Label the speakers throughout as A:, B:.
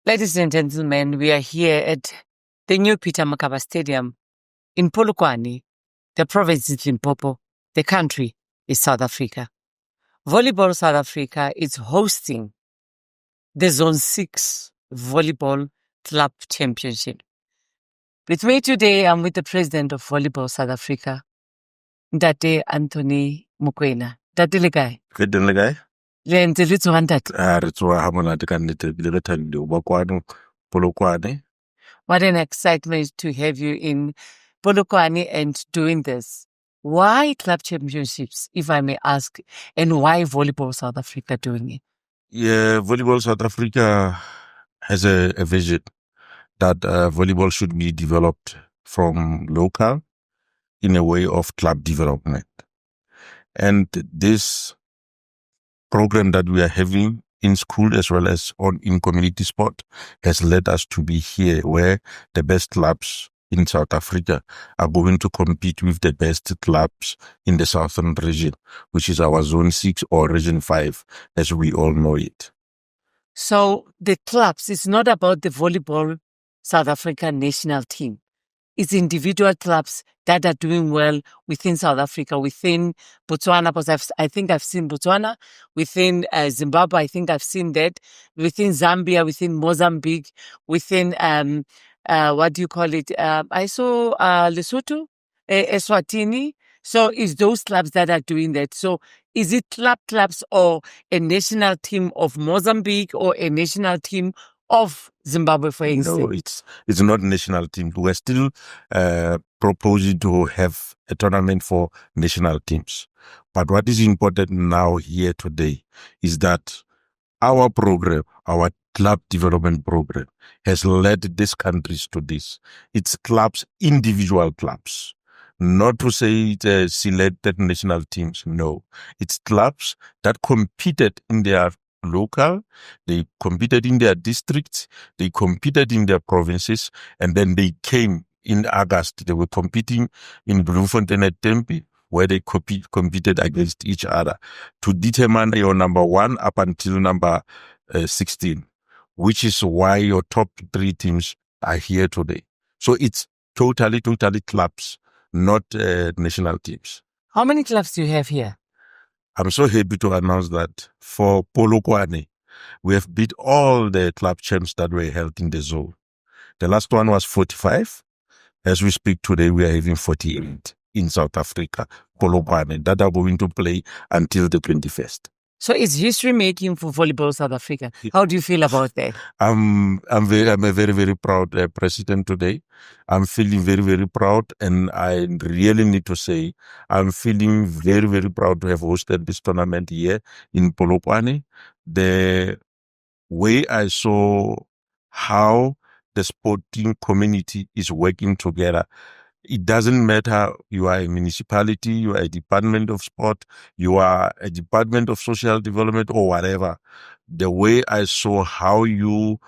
A: Ladies and gentlemen, we are here at the new Peter Mokaba Stadium in Polokwane. The province is Limpopo. The country is South Africa. Volleyball South Africa is hosting the Zone VI Volleyball Club Championship. With me today, I'm with the president of Volleyball South Africa, Ntate Anthony Mokoena. Ntate le kae?
B: Good le kae?
A: Le ntse le tsoga ntate?
B: Re tsoga ha monate ka nnete ebile re thabile ho ba kwano Polokwane.
A: What an excitement to have you in Polokwane and doing this. Why club championships, if I may ask, and why Volleyball South Africa doing it?
B: Yeah, Volleyball South Africa has a vision that volleyball should be developed from local in a way of club development. And this program that we are having in school as well as in community sport has led us to be here where the best clubs in South Africa are going to compete with the best clubs in the southern region, which is our Zone 6 or Region 5, as we all know it.
A: So the clubs, it's not about the Volleyball South Africa national team. It's individual clubs that are doing well within South Africa, within Botswana, because I think I've seen Botswana, within Zimbabwe, I think I've seen that, within Zambia, within Mozambique, within, what do you call it? I saw Lesotho, Eswatini. So it's those clubs that are doing that. So is it clubs or a national team of Mozambique or a national team of Zimbabwe, for instance?
B: No, it's not national team. We're still proposing to have a tournament for national teams. But what is important now here today is that our program, our club development program, has led these countries to this. It's clubs, individual clubs. Not to say it's selected national teams, no. It's clubs that competed in their local, they competed in their districts, they competed in their provinces, and then they came in August. They were competing in Bloemfontein and Tempe, where they competed against each other to determine your number 1 up until number 16, which is why your top 3 teams are here today. So it's totally clubs, not national teams.
A: How many clubs do you have here?
B: I'm so happy to announce that for Polokwane, we have beat all the club champs that were held in the zone. The last one was 45. As we speak today, we are having 48 in South Africa, Polokwane, that are going to play until the 21st.
A: So it's history making for Volleyball South Africa. How do you feel about that?
B: I'm a very proud president today. I'm feeling very proud, and I really need to say I'm feeling very proud to have hosted this tournament here in Polokwane. The way I saw how the sporting community is working together. It doesn't matter you are a municipality, you are a department of sport, you are a department of social development or whatever. The way I saw how you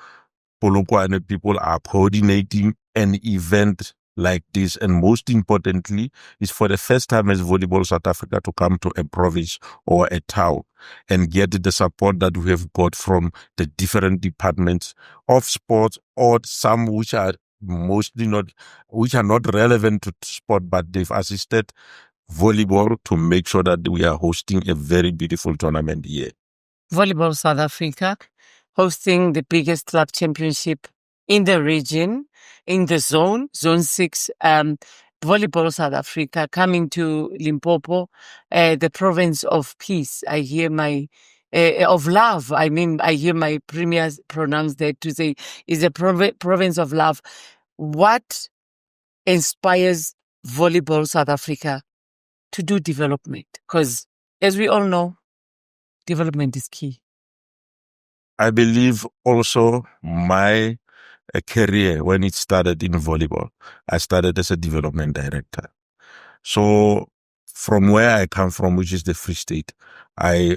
B: Polokwane people are coordinating an event like this, and most importantly, is for the first time as Volleyball South Africa to come to a province or a town and get the support that we have got from the different departments of sports, or some which are not relevant to sport, but they've assisted volleyball to make sure that we are hosting a very beautiful tournament here.
A: Volleyball South Africa hosting the biggest club championship in the region, in the zone 6. Volleyball South Africa coming to Limpopo, the province of peace. I hear my of love. I hear my premier pronounce that to say is a province of love. What inspires Volleyball South Africa to do development? Because as we all know, development is key.
B: I believe also my career, when it started in volleyball, I started as a development director. So from where I come from, which is the Free State, I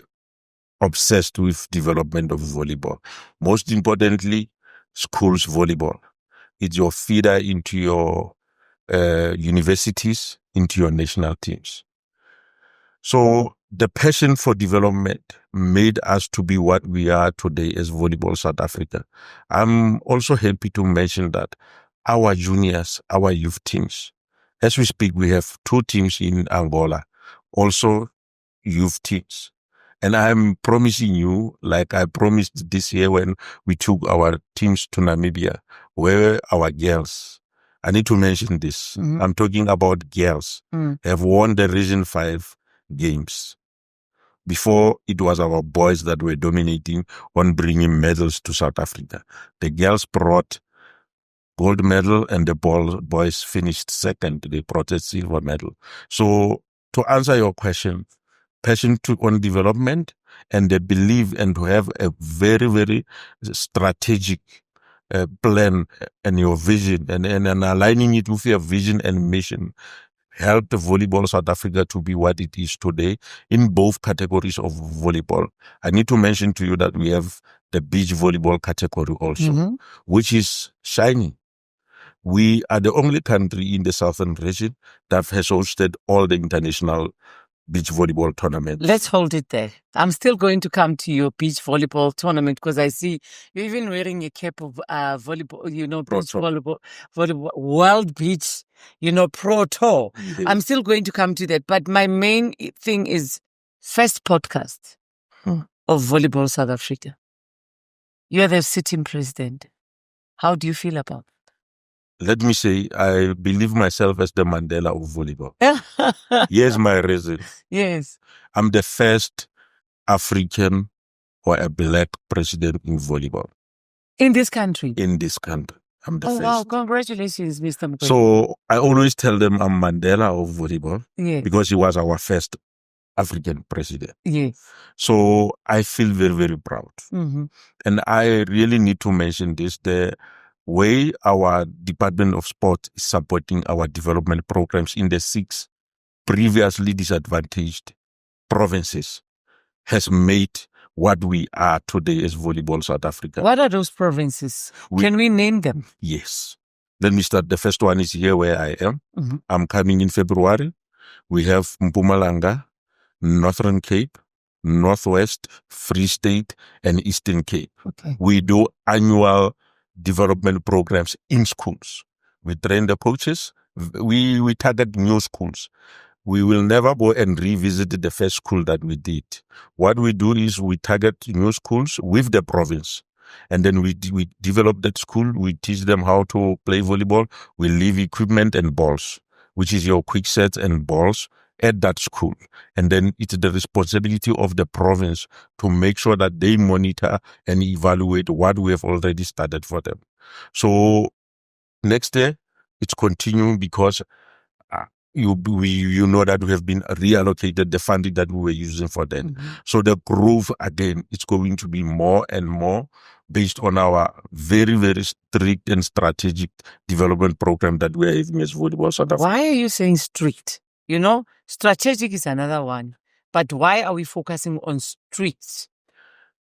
B: obsessed with development of volleyball. Most importantly, schools volleyball. It's your feeder into your universities, into your national teams. So the passion for development made us to be what we are today as Volleyball South Africa. I'm also happy to mention that our juniors, our youth teams, as we speak, we have 2 teams in Angola, also youth teams. And I'm promising you, like I promised this year when we took our teams to Namibia, where our girls, I need to mention this. I'm talking about girls, have won the Region 5 games. Before, it was our boys that were dominating on bringing medals to South Africa. The girls brought gold medal and the boys finished second. They brought a silver medal. So to answer your question, passion on development and the belief and to have a very, very strategic plan and your vision and aligning it with your vision and mission helped Volleyball South Africa to be what it is today in both categories of volleyball. I need to mention to you that we have the beach volleyball category also, which is shining. We are the only country in the southern region that has hosted all the international beach volleyball tournaments.
A: Let's hold it there. I'm still going to come to your beach volleyball tournament because I see you're even wearing a cap of volleyball, beach volleyball, World Beach, Pro Tour. Yes. I'm still going to come to that. But my main thing is first podcast of Volleyball South Africa. You are the sitting president. How do you feel about it?
B: Let me say, I believe myself as the Mandela of volleyball. Here's my reason.
A: Yes.
B: I'm the first African or a black president in volleyball.
A: In this country?
B: In this country. I'm the first.
A: Wow, congratulations, Mr. Mokoena.
B: So I always tell them I'm Mandela of volleyball because he was our first African president.
A: Yes.
B: So I feel very, very proud. And I really need to mention this, the way our Department of Sport is supporting our development programs in the 6 previously disadvantaged provinces has made what we are today as Volleyball South Africa.
A: What are those provinces? Can we name them?
B: Yes. Let me start. The first one is here where I am. I'm coming in February. We have Mpumalanga, Northern Cape, Northwest, Free State, and Eastern Cape.
A: Okay.
B: We do annual development programs in schools. We train the coaches. We target new schools. We will never go and revisit the first school that we did. What we do is we target new schools with the province. And then we develop that school. We teach them how to play volleyball. We leave equipment and balls, which is your quick sets and balls at that school. And then it's the responsibility of the province to make sure that they monitor and evaluate what we have already started for them. So next year, it's continuing because you know that we have been reallocated the funding that we were using for them. So the growth, again, it's going to be more and more based on our very, very strict and strategic development program that we are having as Volleyball South Africa.
A: Why are you saying strict? Strategic is another one. But why are we focusing on strict?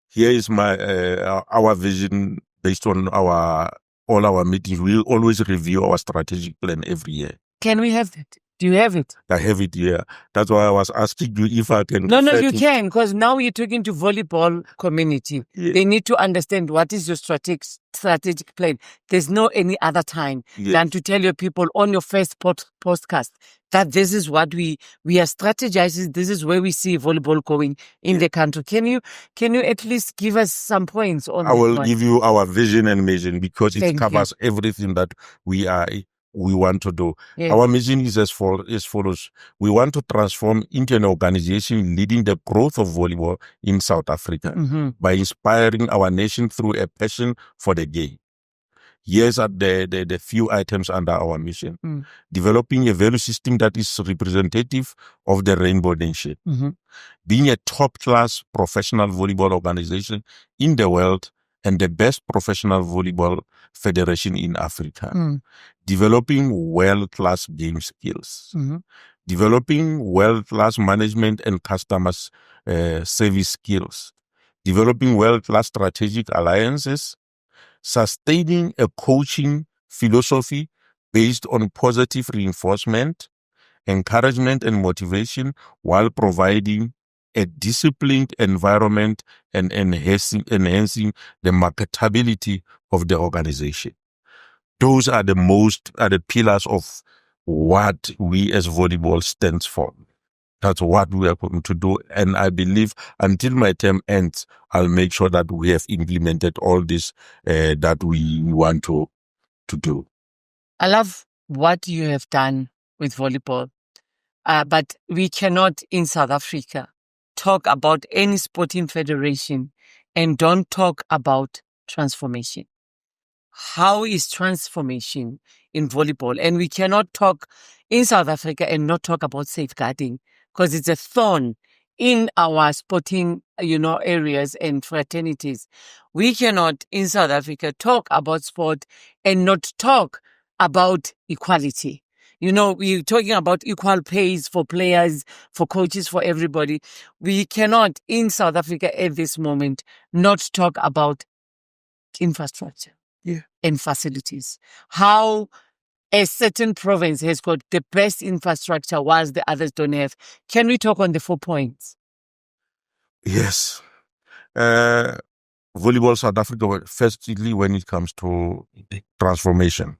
B: Here is our vision based on all our meetings. We always review our strategic plan every year.
A: Can we have that? Do you have it?
B: I have it here. That's why I was asking you if I can.
A: No, you can, because now you're talking to volleyball community. Yeah. They need to understand what is your strategic plan. There's no any other time than to tell your people on your first podcast that this is what we are strategizing. This is where we see volleyball going in the country. Can you at least give us some points on that?
B: I will give you our vision and mission because it covers everything that we want to do. Yes. Our mission is as follows. We want to transform into an organization leading the growth of volleyball in South Africa by inspiring our nation through a passion for the game. Here's are the few items under our mission. Developing a value system that is representative of the Rainbow Nation. Being a top-class professional volleyball organization in the world and the best professional volleyball federation in Africa. Developing world-class game skills. Developing world-class management and customer service skills. Developing world-class strategic alliances. Sustaining a coaching philosophy based on positive reinforcement, encouragement, and motivation while providing a disciplined environment and enhancing the marketability of the organization. Those are the pillars of what we as volleyball stands for. That's what we are going to do. And I believe until my term ends, I'll make sure that we have implemented all this that we want to do.
A: I love what you have done with volleyball. But we cannot in South Africa talk about any sporting federation and don't talk about transformation. How is transformation in volleyball? And we cannot talk in South Africa and not talk about safeguarding, because it's a thorn in our sporting, areas and fraternities. We cannot in South Africa talk about sport and not talk about equality. We're talking about equal pays for players, for coaches, for everybody. We cannot in South Africa at this moment not talk about infrastructure and facilities. How a certain province has got the best infrastructure whilst the others don't have. Can we talk on the 4 points?
B: Yes. Volleyball South Africa, firstly, when it comes to transformation,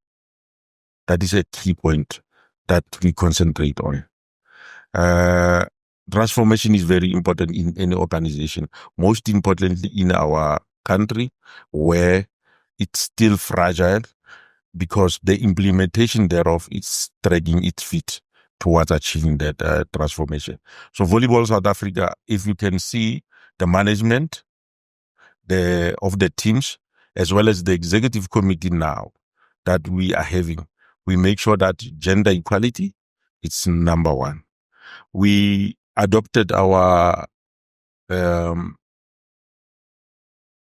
B: that is a key point that we concentrate on. Transformation is very important in any organization, most importantly in our country where it's still fragile because the implementation thereof is dragging its feet towards achieving that transformation. So Volleyball South Africa, if you can see the management of the teams as well as the executive committee now that we are having, we make sure that gender equality is number one. We adopted our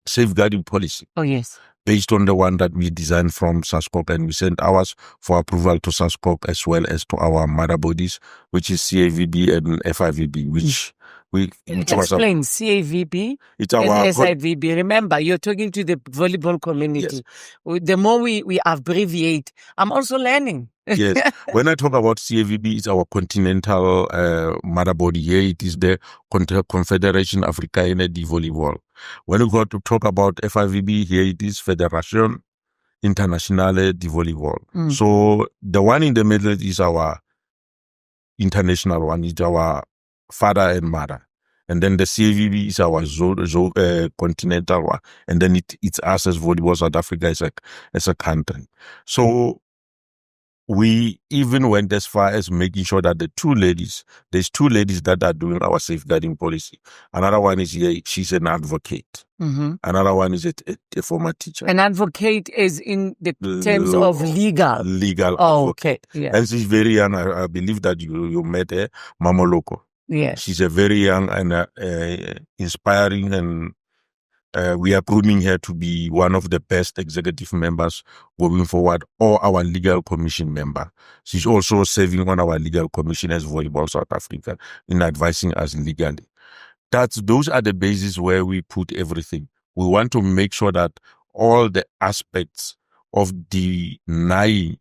B: safeguarding policy.
A: Oh, yes.
B: Based on the one that we designed from SASCOC, and we sent ours for approval to SASCOC as well as to our mother bodies, which is CAVB and FIVB, which
A: explain CAVB
B: it's
A: and
B: our
A: SIVB. Remember, you're talking to the volleyball community. Yes. The more we abbreviate, I'm also learning.
B: Yes. When I talk about CAVB, it's our continental mother body. Here it is the Confederation Africaine de Volleyball. When we go to talk about FIVB, here it is Federation Internationale de Volleyball. So the one in the middle is our international one, is our father and mother. And then the CAVB is our continental one. And then it's us as Volleyball South Africa as a country. So we even went as far as making sure that there's two ladies that are doing our safeguarding policy. Another one is here, she's an advocate. Mm-hmm. Another one is a former teacher.
A: An advocate is in the terms of legal.
B: Legal
A: advocate. Okay. Yeah.
B: And she's very young. I believe that you met her, Mamoloko.
A: Yes.
B: She's a very young and inspiring, and we are grooming her to be one of the best executive members going forward, or our legal commission member. She's also serving on our legal commission as Volleyball South Africa in advising us legally. Those are the bases where we put everything. We want to make sure that all the aspects of denying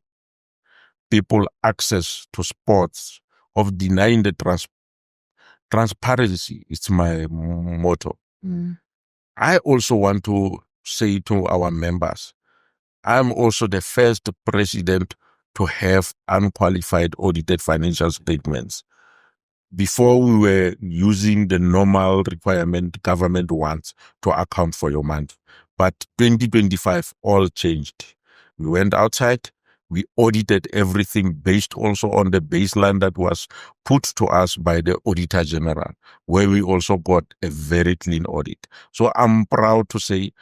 B: people access to sports, of denying the transparency, it's my motto. I also want to say to our members, I'm also the first president to have unqualified audited financial statements. Before, we were using the normal requirement government wants to account for your money. But 2025, all changed. We went outside. We audited everything based also on the baseline that was put to us by the Auditor General, where we also got a very clean audit. So I'm proud to say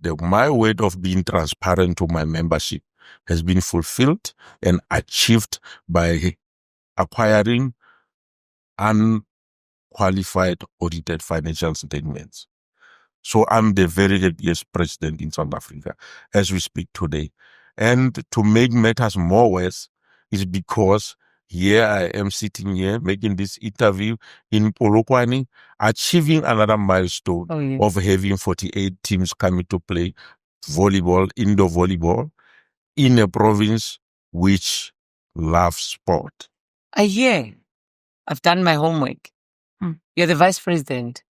B: that my word of being transparent to my membership has been fulfilled and achieved by acquiring unqualified audited financial statements. So I'm the very happiest president in South Africa as we speak today. And to make matters more worse is because here I am sitting here making this interview in Molokwane, achieving another milestone of having 48 teams coming to play volleyball, indoor volleyball, in a province which loves sport.
A: I've done my homework. You're the vice president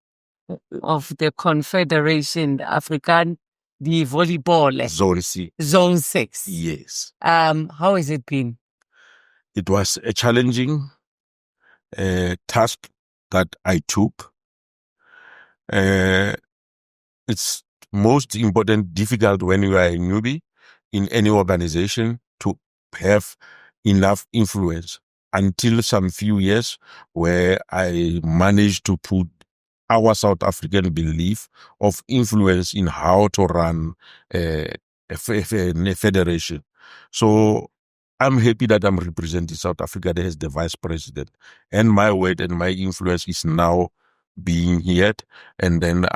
A: of the Confederation African the Volleyball
B: Zone C.
A: Zone 6.
B: Yes.
A: How has it been?
B: It was a challenging task that I took. It's most important, difficult when you are a newbie in any organization to have enough influence until some few years where I managed to put our South African belief of influence in how to run a federation. So I'm happy that I'm representing South Africa as the vice president, and my weight and my influence is now being heard. And then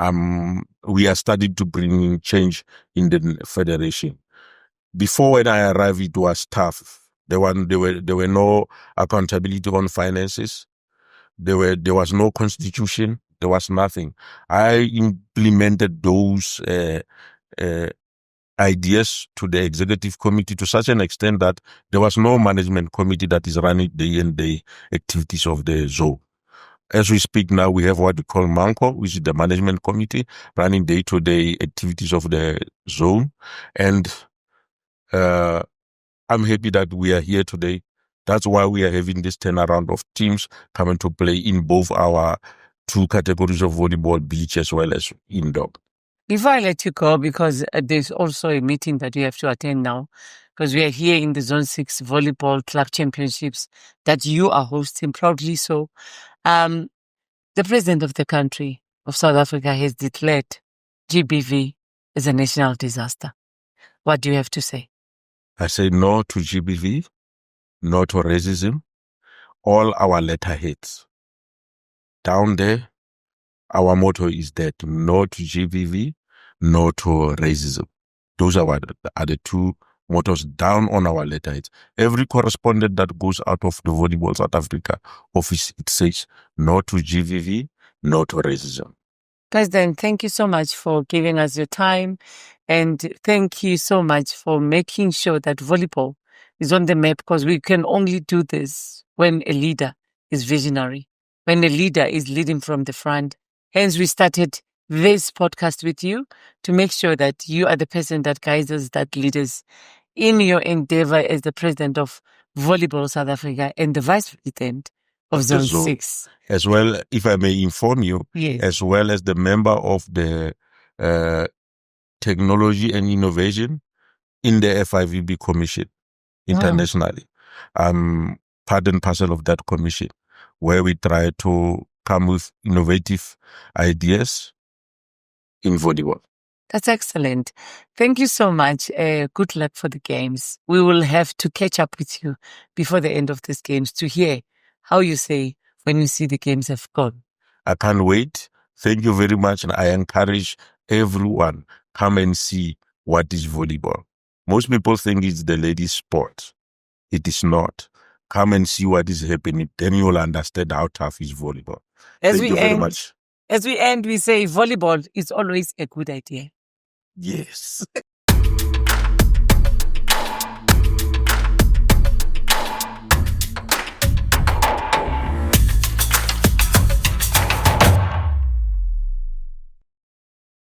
B: we are starting to bring change in the federation. Before, when I arrived, it was tough. There were no accountability on finances. There was no constitution. There was nothing. I implemented those ideas to the executive committee to such an extent that there was no management committee that is running day and day activities of the zone. As we speak now, we have what we call MANCO, which is the management committee running day-to-day activities of the zone. And I'm happy that we are here today. That's why we are having this turnaround of teams coming to play in both our two categories of volleyball, beach as well as indoor.
A: Before I let you go, because there's also a meeting that you have to attend now, because we are here in the Zone 6 Volleyball Club Championships that you are hosting proudly so. The president of the country of South Africa has declared GBV as a national disaster. What do you have to say?
B: I say no to GBV, no to racism. All our letterheads. Down there, our motto is that no to GBV, no to racism. Those are the two mottos down on our letterheads. Every correspondent that goes out of the Volleyball South Africa office, it says no to GBV, no to racism.
A: President, thank you so much for giving us your time, and thank you so much for making sure that volleyball is on the map, because we can only do this when a leader is visionary, when a leader is leading from the front. Hence, we started this podcast with you to make sure that you are the person that guides us, that leaders in your endeavor as the president of Volleyball South Africa and the vice president of Zone 6.
B: As well, if I may inform you,
A: yes,
B: as well as the member of the technology and innovation in the FIVB Commission internationally. I'm part and parcel of that commission, where we try to come with innovative ideas in volleyball.
A: That's excellent. Thank you so much. Good luck for the games. We will have to catch up with you before the end of these games to hear how you say when you see the games have gone.
B: I can't wait. Thank you very much. And I encourage everyone, come and see what is volleyball. Most people think it's the ladies' sport. It is not. Come and see what is happening. Then you'll understand how tough is volleyball. Thank you very much.
A: As we end, we say volleyball is always a good idea.
B: Yes.